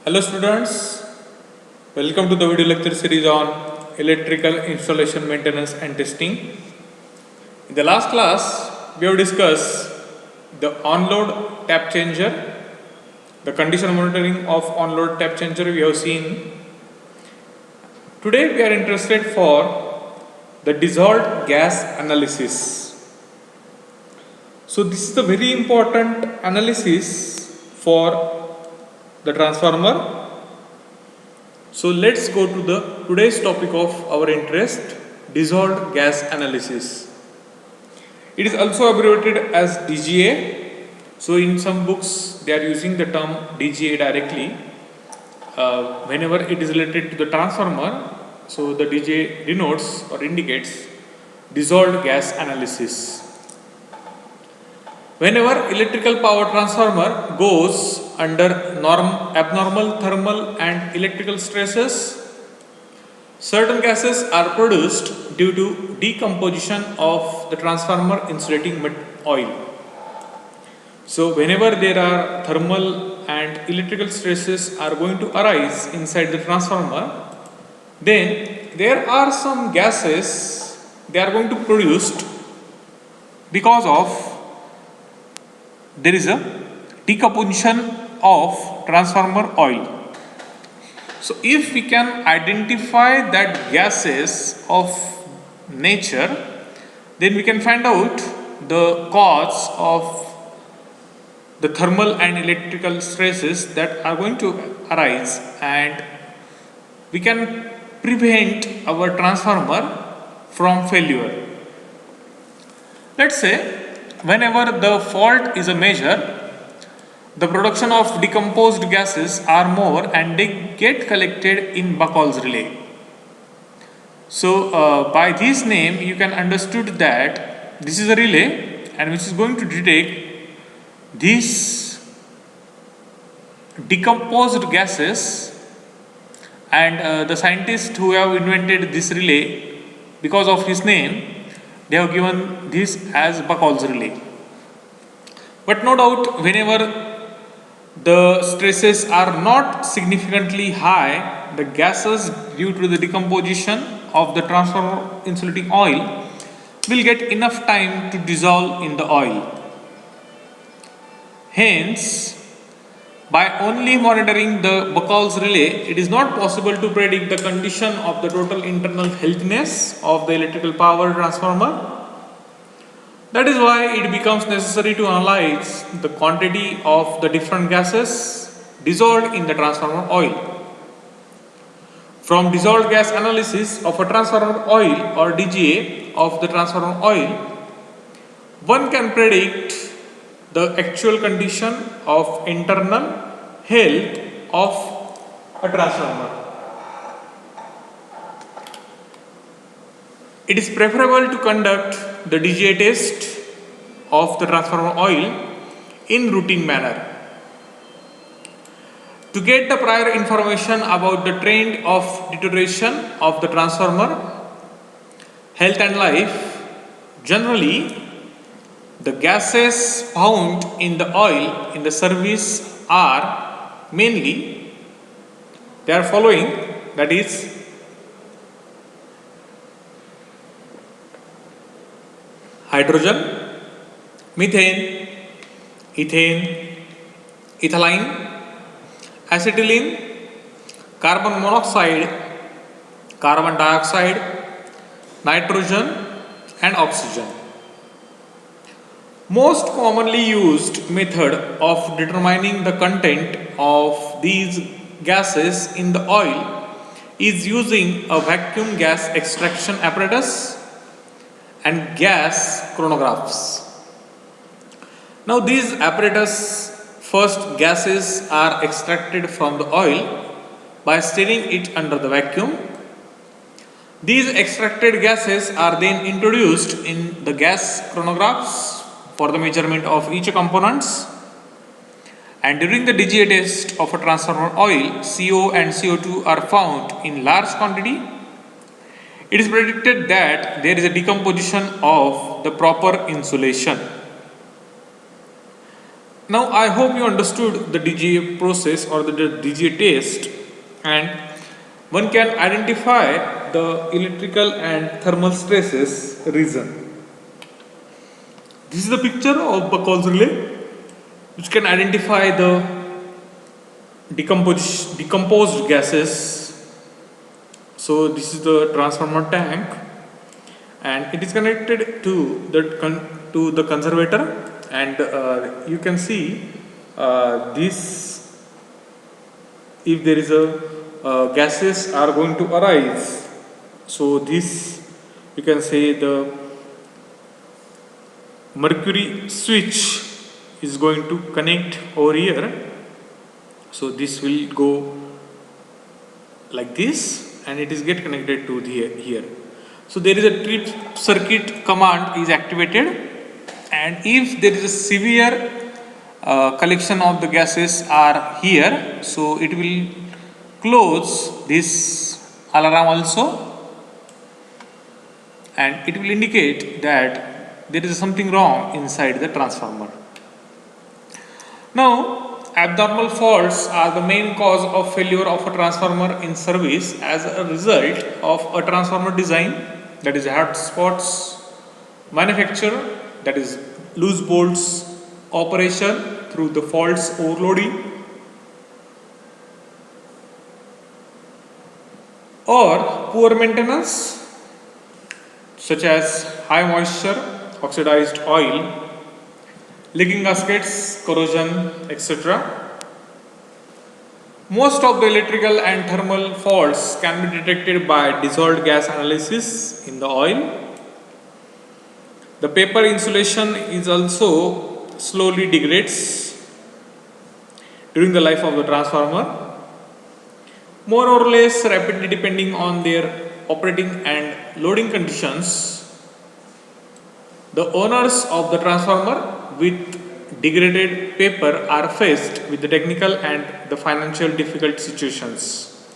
Hello students, welcome to the video lecture series on electrical installation maintenance and testing. In the last class, we have discussed the on-load tap changer, the condition monitoring of on-load tap changer we have seen. Today we are interested for the dissolved gas analysis. So this is a very important analysis for the transformer. So let's go to the today's topic of our interest, dissolved gas analysis. It is also abbreviated as DGA. So in some books they are using the term DGA directly. Whenever it is related to the transformer, so the DGA denotes or indicates dissolved gas analysis. Whenever electrical power transformer goes under abnormal thermal and electrical stresses, certain gases are produced due to decomposition of the transformer insulating oil. So whenever there are thermal and electrical stresses are going to arise inside the transformer, then there are some gases they are going to produce because of there is a decomposition of transformer oil. So if we can identify that gases of nature, then we can find out the cause of the thermal and electrical stresses that are going to arise, and we can prevent our transformer from failure. Let's say whenever the fault is a major, the production of decomposed gases are more and they get collected in Buchholz relay. So by this name you can understood that this is a relay and which is going to detect these decomposed gases, and the scientist who have invented this relay, because of his name, they have given this as Buchholz relay. But no doubt, whenever the stresses are not significantly high, the gases due to the decomposition of the transformer insulating oil will get enough time to dissolve in the oil. Hence, by only monitoring the Buchholz relay, it is not possible to predict the condition of the total internal healthiness of the electrical power transformer. That is why it becomes necessary to analyze the quantity of the different gases dissolved in the transformer oil. From dissolved gas analysis of a transformer oil or DGA of the transformer oil, one can predict the actual condition of internal health of a transformer. It is preferable to conduct the DGA test of the transformer oil in routine manner. To get the prior information about the trend of deterioration of the transformer health and life, generally the gases found in the oil in the service are mainly they are following, that is hydrogen, methane, ethane, ethylene, acetylene, carbon monoxide, carbon dioxide, nitrogen and oxygen. Most commonly used method of determining the content of these gases in the oil is using a vacuum gas extraction apparatus and gas chronographs. Now these apparatus, first gases are extracted from the oil by stirring it under the vacuum. These extracted gases are then introduced in the gas chronographs for the measurement of each components, and during the DGA test of a transformer oil, CO and CO2 are found in large quantity. It is predicted that there is a decomposition of the proper insulation. Now I hope you understood the DGA process or the DGA test, and one can identify the electrical and thermal stresses reason. This is the picture of Buchholz relay which can identify the decomposed gases. So this is the transformer tank and it is connected to the conservator, and you can see this, if there is a gases are going to arise, so this you can say the mercury switch is going to connect over here. So this will go like this and it is get connected to the here. So there is a trip circuit command is activated, and if there is a severe collection of the gases are here, so it will close this alarm also, and it will indicate that there is something wrong inside the transformer. Now, abnormal faults are the main cause of failure of a transformer in service as a result of a transformer design, that is hard spots, manufacture, that is loose bolts, operation through the faults overloading, or poor maintenance such as high moisture, oxidized oil, leaking gaskets, corrosion, etc. Most of the electrical and thermal faults can be detected by dissolved gas analysis in the oil. The paper insulation is also slowly degrades during the life of the transformer, more or less rapidly depending on their operating and loading conditions. The owners of the transformer with degraded paper are faced with the technical and the financial difficult situations.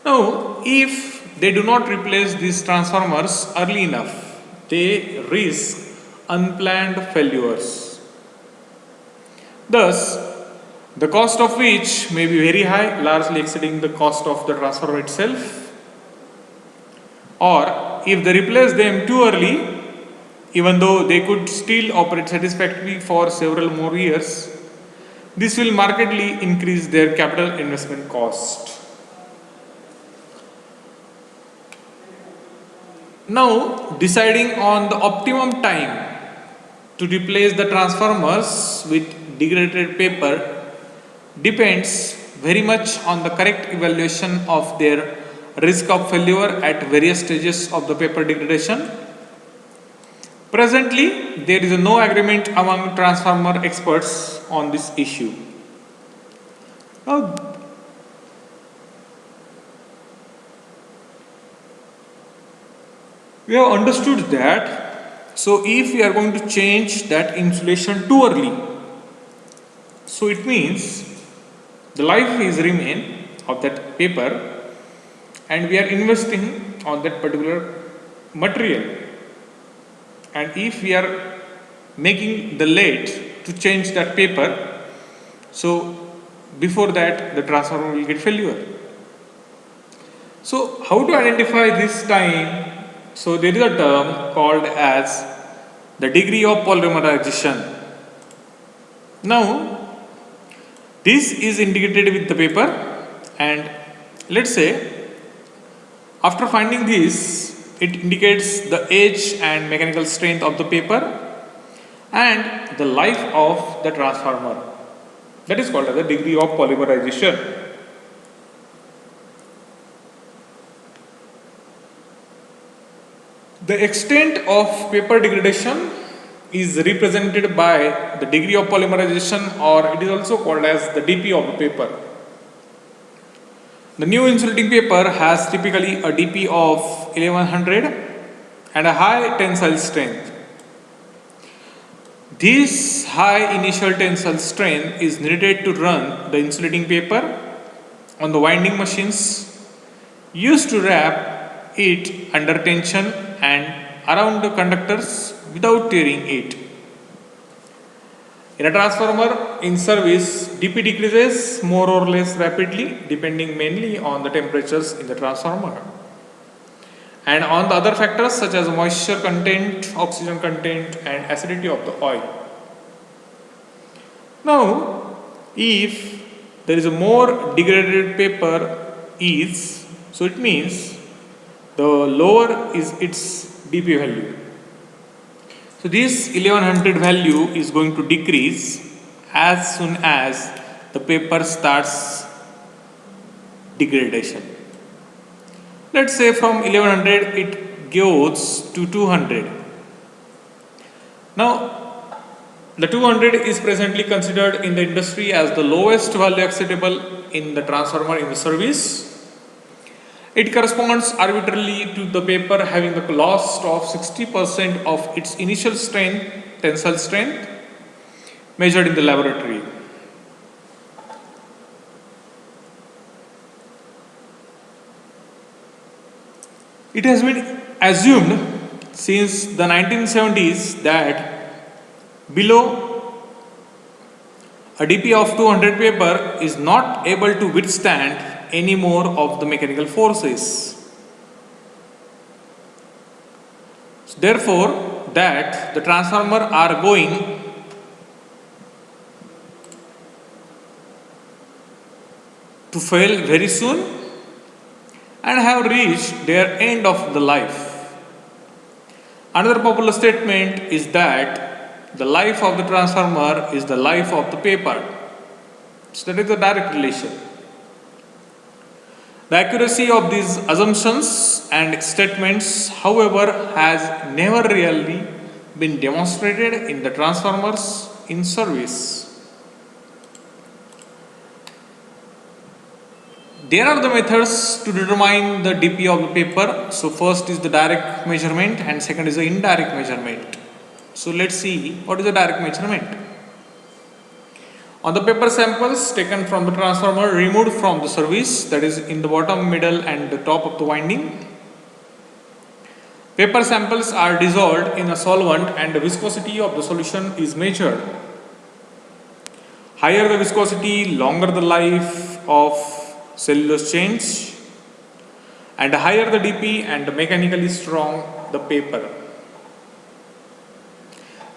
Now, if they do not replace these transformers early enough, they risk unplanned failures. Thus, the cost of which may be very high, largely exceeding the cost of the transformer itself. Or if they replace them too early, even though they could still operate satisfactorily for several more years, this will markedly increase their capital investment cost. Now, deciding on the optimum time to replace the transformers with degraded paper depends very much on the correct evaluation of their risk of failure at various stages of the paper degradation. Presently, there is no agreement among transformer experts on this issue. Now, we have understood that, so if we are going to change that insulation too early, so it means the life is remain of that paper and we are investing on that particular material, and if we are making the late to change that paper, so before that the transformer will get failure. So how to identify this time? So there is a term called as the degree of polymerization. Now this is indicated with the paper, and let's say after finding this, it indicates the age and mechanical strength of the paper and the life of the transformer. That is called as the degree of polymerization. The extent of paper degradation is represented by the degree of polymerization, or it is also called as the dP of the paper. The new insulating paper has typically a dP of 1100 and a high tensile strength. This high initial tensile strength is needed to run the insulating paper on the winding machines used to wrap it under tension and around the conductors without tearing it. In a transformer in service, dP decreases more or less rapidly depending mainly on the temperatures in the transformer and on the other factors such as moisture content, oxygen content and acidity of the oil. Now, if there is a more degraded paper is, so it means the lower is its dP value. So this 1100 value is going to decrease as soon as the paper starts degradation. Let's say from 1100 it goes to 200. Now the 200 is presently considered in the industry as the lowest value acceptable in the transformer in the service. It corresponds arbitrarily to the paper having the loss of 60% of its initial strength, tensile strength, measured in the laboratory. It has been assumed since the 1970s that below a dP of 200 paper is not able to withstand any more of the mechanical forces. Therefore, that the transformer are going to fail very soon and have reached their end of the life. Another popular statement is that the life of the transformer is the life of the paper. So that is a direct relation. The accuracy of these assumptions and statements, however, has never really been demonstrated in the transformers in service. There are the methods to determine the dP of the paper. So first is the direct measurement and second is the indirect measurement. So let's see what is the direct measurement. On the paper samples taken from the transformer removed from the service, that is in the bottom, middle and the top of the winding, paper samples are dissolved in a solvent and the viscosity of the solution is measured. Higher the viscosity, longer the life of cellulose chains, and higher the dP and mechanically strong the paper.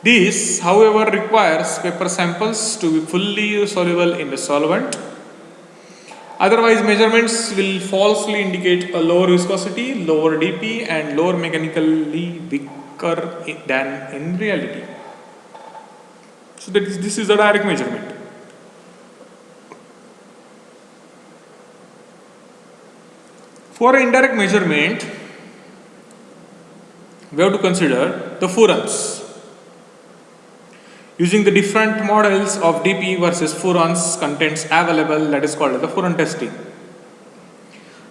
This, however, requires paper samples to be fully soluble in the solvent. Otherwise, measurements will falsely indicate a lower viscosity, lower dP, and lower mechanically weaker than in reality. So this is a direct measurement. For indirect measurement, we have to consider the furans. Using the different models of dP versus furans contents available, that is called the furan testing.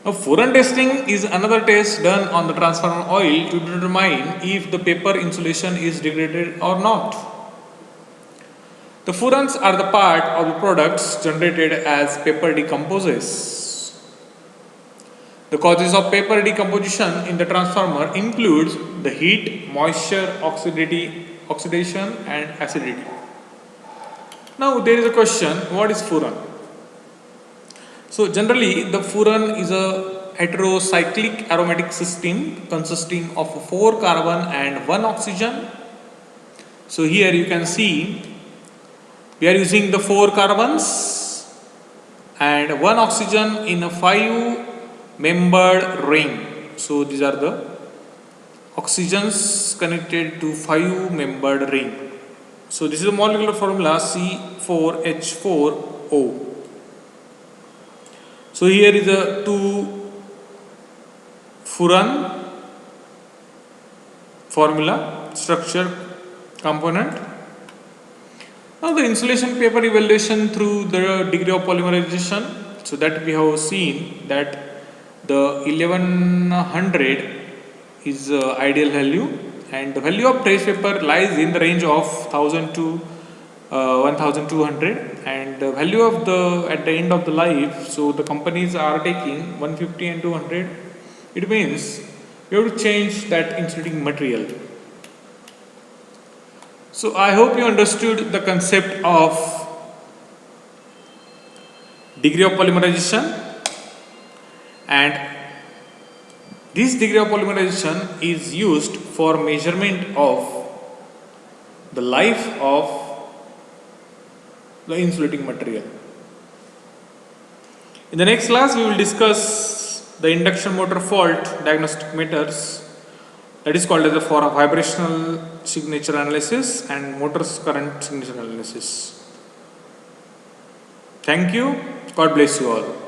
Now, furan testing is another test done on the transformer oil to determine if the paper insulation is degraded or not. The furans are the part of the products generated as paper decomposes. The causes of paper decomposition in the transformer includes the heat, moisture, oxidation and acidity. Now there is a question, what is furan? So generally the furan is a heterocyclic aromatic system consisting of 4 carbon and 1 oxygen. So here you can see we are using the 4 carbons and 1 oxygen in a 5 membered ring. So these are the oxygens connected to 5 membered ring. So this is the molecular formula C4H4O. So here is a 2 furan formula structure component. Now the insulation paper evaluation through the degree of polymerization. So that we have seen that the 1100 is ideal value and the value of trace paper lies in the range of 1000 to 1200 and the value of the at the end of the life, so the companies are taking 150 and 200. It means you have to change that insulating material. So I hope you understood the concept of degree of polymerization, and this degree of polymerization is used for measurement of the life of the insulating material. In the next class, we will discuss the induction motor fault diagnostic methods, that is called as the for vibrational signature analysis and motor's current signature analysis. Thank you. God bless you all.